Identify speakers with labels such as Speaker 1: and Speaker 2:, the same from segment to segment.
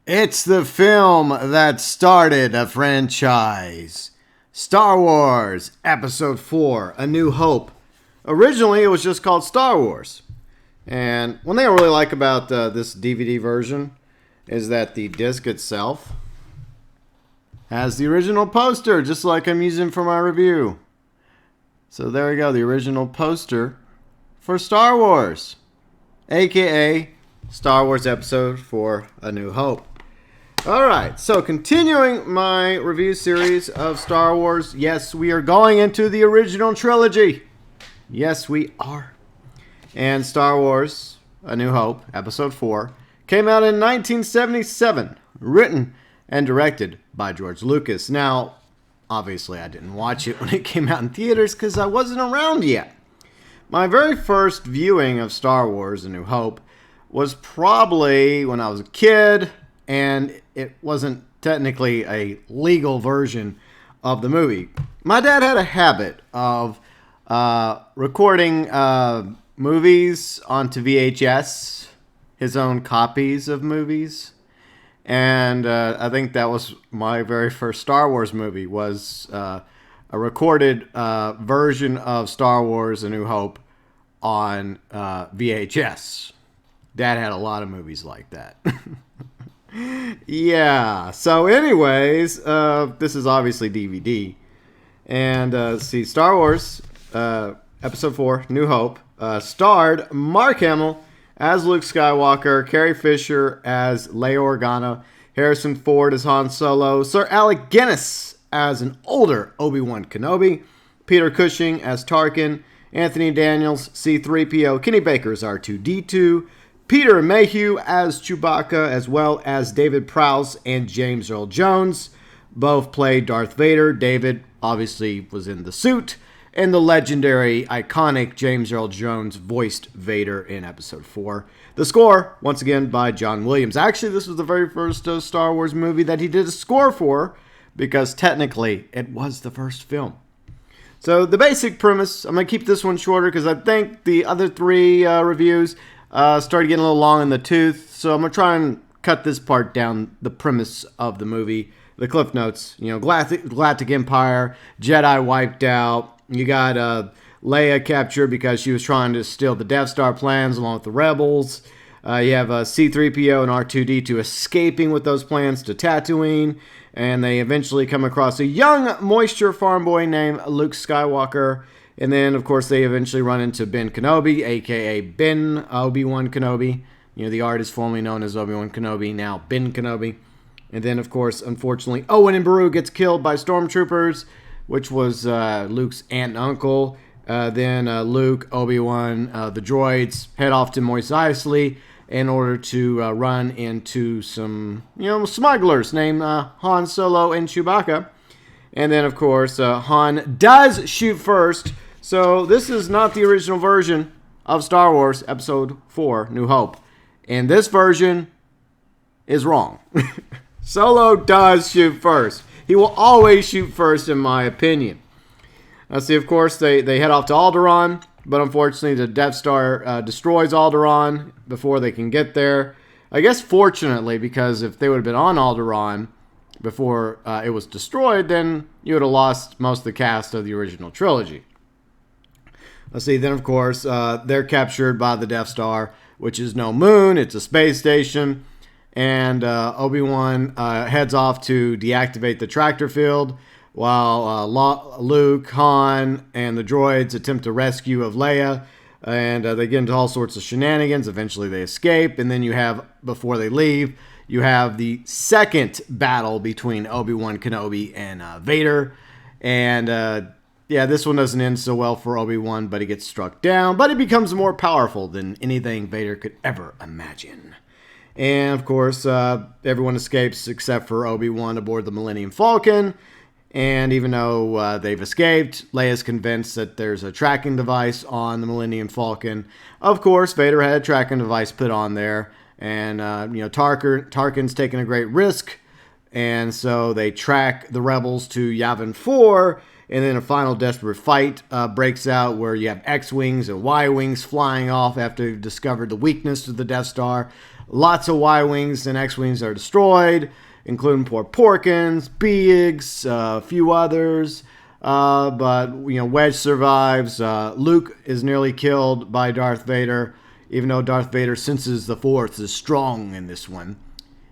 Speaker 1: It's the film that started a franchise. Star Wars Episode 4, A New Hope. Originally, it was just called Star Wars. And one thing I really like about this DVD version is that the disc itself has the original poster, just like I'm using for my review. So there we go, the original poster for Star Wars, aka Star Wars Episode 4, A New Hope. Alright, so continuing my review series of Star Wars, yes, we are going into the original trilogy. Yes, we are. And Star Wars, A New Hope, Episode 4, came out in 1977, written and directed by George Lucas. Now, obviously I didn't watch it when it came out in theaters because I wasn't around yet. My very first viewing of Star Wars, A New Hope, was probably when I was a kid, and it wasn't technically a legal version of the movie. My dad had a habit of recording movies onto VHS, his own copies of movies. And I think that was my very first Star Wars movie, was a recorded version of Star Wars A New Hope on VHS. Dad had a lot of movies like that. Yeah, so anyways, this is obviously DVD. And see, Star Wars Episode 4, New Hope, starred Mark Hamill as Luke Skywalker, Carrie Fisher as Leia Organa, Harrison Ford as Han Solo, Sir Alec Guinness as an older Obi-Wan Kenobi, Peter Cushing as Tarkin, Anthony Daniels, C-3PO, Kenny Baker as R2-D2, Peter Mayhew as Chewbacca, as well as David Prowse and James Earl Jones. Both played Darth Vader. David obviously was in the suit, and the legendary, iconic James Earl Jones voiced Vader in Episode 4. The score, once again, by John Williams. Actually, this was the very first Star Wars movie that he did a score for, because technically it was the first film. So the basic premise, I'm going to keep this one shorter because I think the other three reviews started getting a little long in the tooth, so I'm going to try and cut this part down, the premise of the movie, the Cliff Notes. You know, Galactic Empire, Jedi wiped out, you got Leia captured because she was trying to steal the Death Star plans along with the rebels. You have C-3PO and R2-D2 escaping with those plans to Tatooine, and they eventually come across a young moisture farm boy named Luke Skywalker. And then, of course, they eventually run into Ben Kenobi, a.k.a. Ben Obi-Wan Kenobi. You know, the artist formerly known as Obi-Wan Kenobi, now Ben Kenobi. And then, of course, unfortunately, Owen and Beru gets killed by stormtroopers, which was Luke's aunt and uncle. Then Luke, Obi-Wan, the droids head off to Mos Eisley in order to run into some, smugglers named Han Solo and Chewbacca. And then, of course, Han does shoot first. So this is not the original version of Star Wars Episode 4, New Hope. And this version is wrong. Solo does shoot first. He will always shoot first, in my opinion. Now, see, of course, they head off to Alderaan. But unfortunately, the Death Star destroys Alderaan before they can get there. I guess fortunately, because if they would have been on Alderaan before it was destroyed, then you would have lost most of the cast of the original trilogy. Let's see, then of course, they're captured by the Death Star, which is no moon, it's a space station, and Obi-Wan heads off to deactivate the tractor field, while Luke, Han, and the droids attempt to rescue of Leia, and they get into all sorts of shenanigans. Eventually they escape, and then you have, before they leave, you have the second battle between Obi-Wan Kenobi and Vader. And this one doesn't end so well for Obi-Wan, but he gets struck down. But he becomes more powerful than anything Vader could ever imagine. And, of course, everyone escapes except for Obi-Wan aboard the Millennium Falcon. And even though they've escaped, Leia's convinced that there's a tracking device on the Millennium Falcon. Of course, Vader had a tracking device put on there. And, Tarkin's taking a great risk. And so they track the rebels to Yavin 4. And then a final desperate fight breaks out where you have X-Wings and Y-Wings flying off after they've discovered the weakness of the Death Star. Lots of Y-Wings and X-Wings are destroyed, including poor Porkins, Biggs, a few others. But Wedge survives. Luke is nearly killed by Darth Vader, even though Darth Vader senses the Force is strong in this one.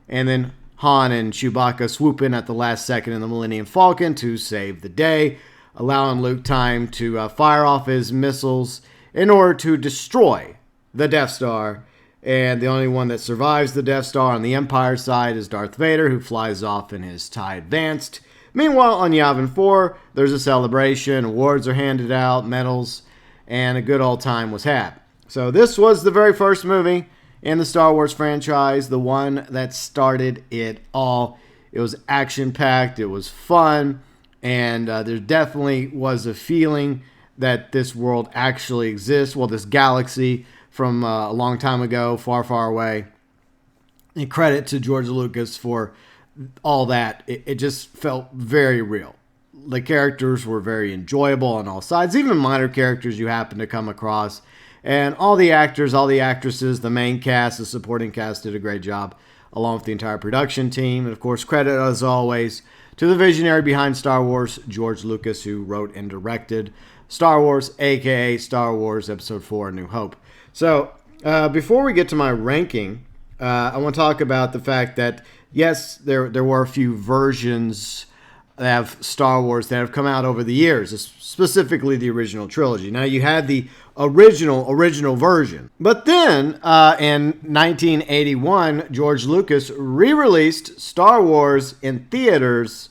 Speaker 1: And then Han and Chewbacca swoop in at the last second in the Millennium Falcon to save the day, allowing Luke time to fire off his missiles in order to destroy the Death Star. And the only one that survives the Death Star on the Empire side is Darth Vader, who flies off in his TIE Advanced. Meanwhile, on Yavin 4, there's a celebration, awards are handed out, medals, and a good old time was had. So this was the very first movie in the Star Wars franchise, the one that started it all. It was action-packed, it was fun, and there definitely was a feeling that this world actually exists. Well, this galaxy from a long time ago, far, far away. And credit to George Lucas for all that. It just felt very real. The characters were very enjoyable on all sides, even minor characters you happen to come across. And all the actors, all the actresses, the main cast, the supporting cast did a great job, along with the entire production team. And of course, credit as always to the visionary behind Star Wars, George Lucas, who wrote and directed Star Wars, aka Star Wars Episode 4, A New Hope. So, before we get to my ranking, I want to talk about the fact that, yes, there were a few versions of Star Wars that have come out over the years, specifically the original trilogy. Now, you had the original version. But then, in 1981, George Lucas re-released Star Wars in theaters,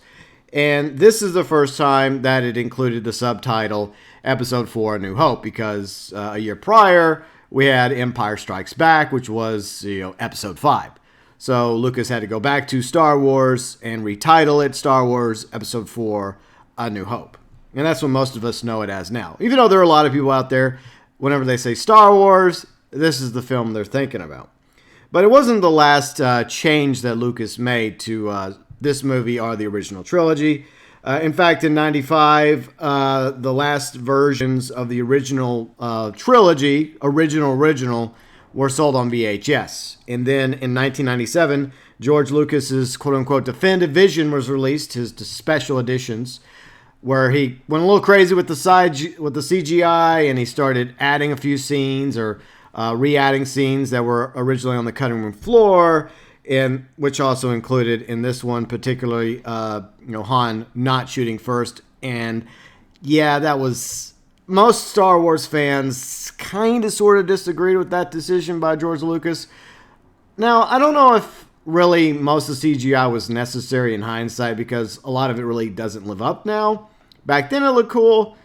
Speaker 1: and this is the first time that it included the subtitle Episode 4, A New Hope, because a year prior, we had Empire Strikes Back, which was, Episode 5. So Lucas had to go back to Star Wars and retitle it Star Wars Episode 4, A New Hope. And that's what most of us know it as now. Even though there are a lot of people out there, whenever they say Star Wars, this is the film they're thinking about. But it wasn't the last change that Lucas made to this movie or the original trilogy. In fact, in 95, the last versions of the original trilogy, original, were sold on VHS. And then in 1997, George Lucas's quote-unquote definitive vision was released, his special editions, where he went a little crazy with the CGI, and he started adding a few scenes or re-adding scenes that were originally on the cutting room floor, and which also included in this one particularly Han not shooting first. And yeah, that was, most Star Wars fans kind of sort of disagreed with that decision by George Lucas. Now, I don't know if really most of the CGI was necessary in hindsight, because a lot of it really doesn't live up now. Back then it looked cool,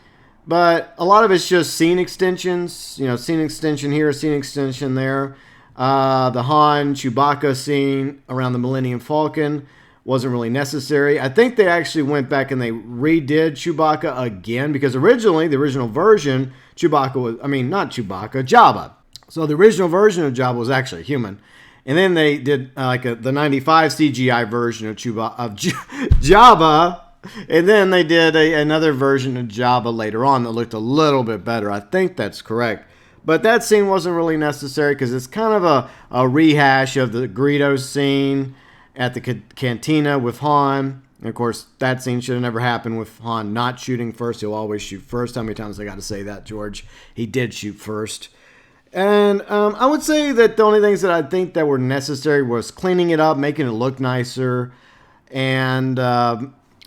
Speaker 1: but a lot of it's just scene extensions. Scene extension here, scene extension there. The Han Chewbacca scene around the Millennium Falcon wasn't really necessary. I think they actually went back and they redid Chewbacca again, because originally, the original version, Jabba. So the original version of Jabba was actually human. And then they did the 95 CGI version of Jabba. And then they did another version of Jabba later on that looked a little bit better. I think that's correct. But that scene wasn't really necessary, because it's kind of a rehash of the Greedo scene at the cantina with Han. And of course, that scene should have never happened with Han not shooting first. He'll always shoot first. How many times I got to say that, George? He did shoot first. And I would say that the only things that I think that were necessary was cleaning it up, making it look nicer, and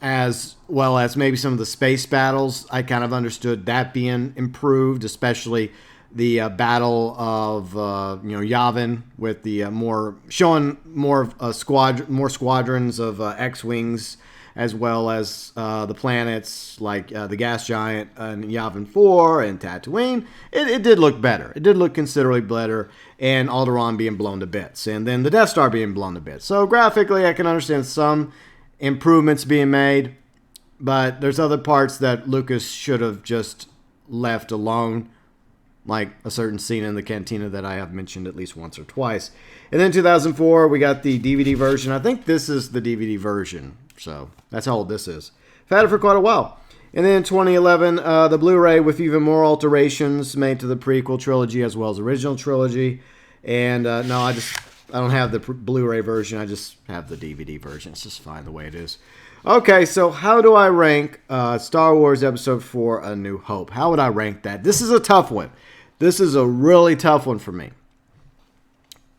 Speaker 1: as well as maybe some of the space battles. I kind of understood that being improved, especially the battle of Yavin, with the showing more squadrons of X-Wings, as well as the planets like the gas giant and Yavin 4 and Tatooine. It did look better. It did look considerably better, and Alderaan being blown to bits, and then the Death Star being blown to bits. So graphically, I can understand some improvements being made, but there's other parts that Lucas should have just left alone, like a certain scene in the cantina that I have mentioned at least once or twice. And then 2004, we got the DVD version. I think this is the DVD version, so that's how old this is. I've had it for quite a while. And then 2011, the Blu-ray with even more alterations made to the prequel trilogy as well as original trilogy. And no, I don't have the Blu-ray version. I just have the DVD version. It's just fine the way it is. Okay, so how do I rank Star Wars Episode 4, A New Hope? How would I rank that? This is a tough one. This is a really tough one for me.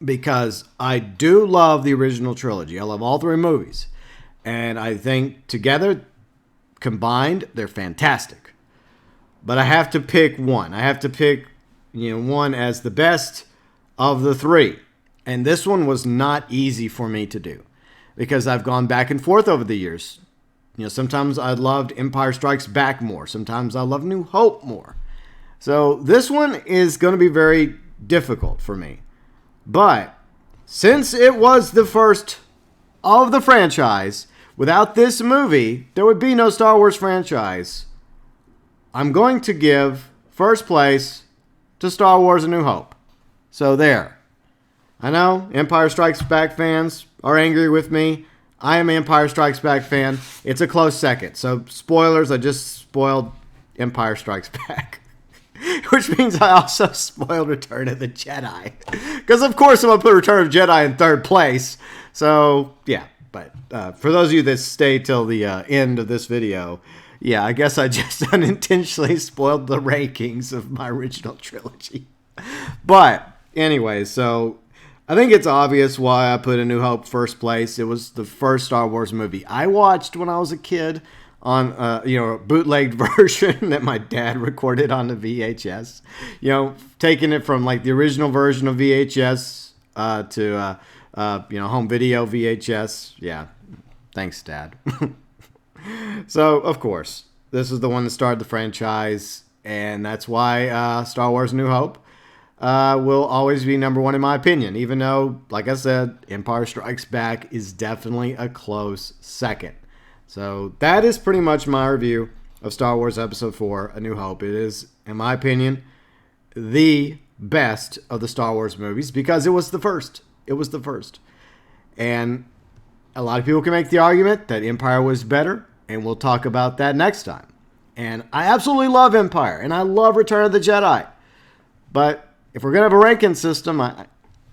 Speaker 1: Because I do love the original trilogy. I love all three movies. And I think together, combined, they're fantastic. But I have to pick one. I have to pick, one as the best of the three. And this one was not easy for me to do. Because I've gone back and forth over the years. Sometimes I loved Empire Strikes Back more. Sometimes I love New Hope more. So this one is going to be very difficult for me. But since it was the first of the franchise, without this movie, there would be no Star Wars franchise. I'm going to give first place to Star Wars: A New Hope. So there. I know Empire Strikes Back fans are angry with me. I am an Empire Strikes Back fan. It's a close second. So spoilers, I just spoiled Empire Strikes Back. Which means I also spoiled Return of the Jedi. Because of course I'm going to put Return of the Jedi in third place. So yeah, but for those of you that stay till the end of this video, yeah, I guess I just unintentionally spoiled the rankings of my original trilogy. But anyway, so I think it's obvious why I put A New Hope first place. It was the first Star Wars movie I watched when I was a kid on a bootlegged version that my dad recorded on the VHS. Taking it from like the original version of VHS to home video VHS. Yeah, thanks, Dad. So of course, this is the one that started the franchise, and that's why Star Wars: A New Hope will always be number one in my opinion, even though, like I said, Empire Strikes Back is definitely a close second. So that is pretty much my review of Star Wars Episode 4, A New Hope. It is, in my opinion, the best of the Star Wars movies because it was the first. It was the first. And a lot of people can make the argument that Empire was better, and we'll talk about that next time. And I absolutely love Empire, and I love Return of the Jedi. But if we're going to have a ranking system,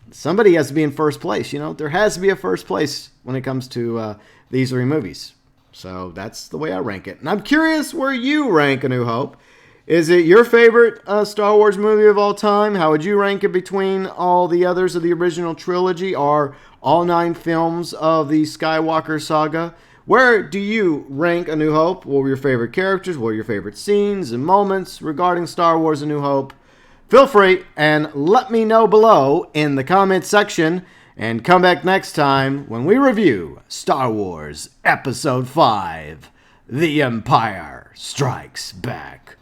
Speaker 1: somebody has to be in first place. There has to be a first place when it comes to these three movies. So that's the way I rank it. And I'm curious where you rank A New Hope. Is it your favorite Star Wars movie of all time? How would you rank it between all the others of the original trilogy or all 9 films of the Skywalker saga? Where do you rank A New Hope? What were your favorite characters? What were your favorite scenes and moments regarding Star Wars: A New Hope? Feel free and let me know below in the comments section. And come back next time when we review Star Wars Episode 5, The Empire Strikes Back.